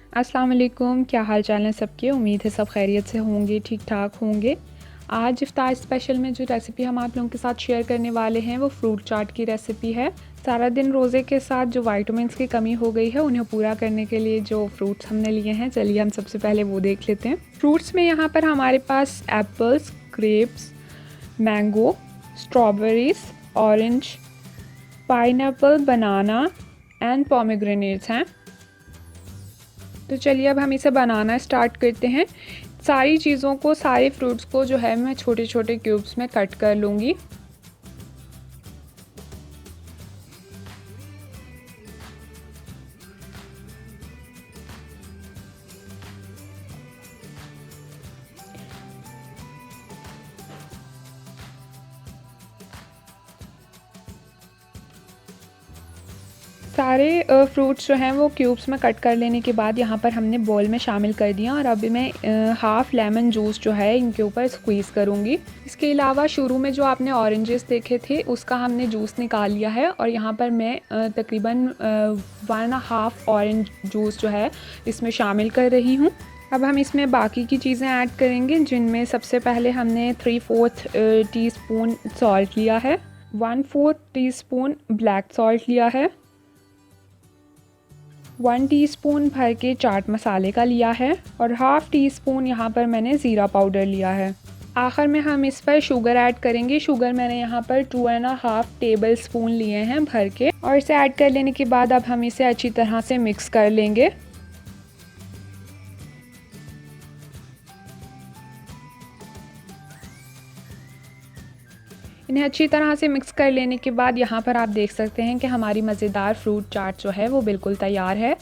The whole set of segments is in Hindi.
अस्सलाम वालेकुम, क्या हाल चाल है सबके। उम्मीद है सब खैरियत से होंगे, ठीक ठाक होंगे। आज इफ्तार स्पेशल में जो रेसिपी हम आप लोगों के साथ शेयर करने वाले हैं वो फ्रूट चाट की रेसिपी है। सारा दिन रोज़े के साथ जो वाइटामिन्स की कमी हो गई है उन्हें पूरा करने के लिए जो फ्रूट्स हमने लिए हैं, चलिए हम सबसे पहले वो देख लेते हैं। फ्रूट्स में यहाँ पर हमारे पास apples, grapes, mango, strawberries, orange, pineapple, banana and pomegranates हैं। तो चलिए अब हम इसे बनाना स्टार्ट करते हैं। सारी चीज़ों को, सारे फ्रूट्स को जो है मैं छोटे छोटे क्यूब्स में कट कर लूँगी। सारे फ्रूट्स जो हैं वो क्यूब्स में कट कर लेने के बाद यहाँ पर हमने बोल में शामिल कर दिया और अभी मैं हाफ़ लेमन जूस जो है इनके ऊपर स्क्वीज़ करूँगी। इसके अलावा शुरू में जो आपने ऑरेंजेस देखे थे उसका हमने जूस निकाल लिया है और यहाँ पर मैं तकरीबन 1.5 ऑरेंज जूस जो है इसमें शामिल कर रही हूँ। अब हम इसमें बाकी की चीज़ें ऐड करेंगे, जिनमें सबसे पहले हमने 3/4 टीस्पून सॉल्ट लिया है, 1/4 टीस्पून ब्लैक सॉल्ट लिया है, 1 टीस्पून भर के चाट मसाले का लिया है और हाफ़ टी स्पून यहाँ पर मैंने ज़ीरा पाउडर लिया है। आखिर में हम इस पर शुगर ऐड करेंगे। शुगर मैंने यहाँ पर 2.5 टेबल स्पून लिए हैं भर के, और इसे ऐड कर लेने के बाद अब हम इसे अच्छी तरह से मिक्स कर लेंगे। इन्हें अच्छी तरह से मिक्स कर लेने के बाद यहाँ पर आप देख सकते हैं कि हमारी मज़ेदार फ्रूट चाट जो है वो बिल्कुल तैयार है।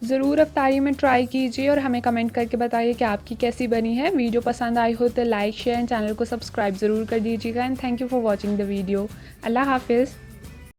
ज़रूर अफ्तारी में ट्राई कीजिए और हमें कमेंट करके बताइए कि आपकी कैसी बनी है। वीडियो पसंद आई हो तो लाइक, शेयर एंड चैनल को सब्सक्राइब ज़रूर कर दीजिएगा। And thank you for watching the video. अल्लाह हाफिज़।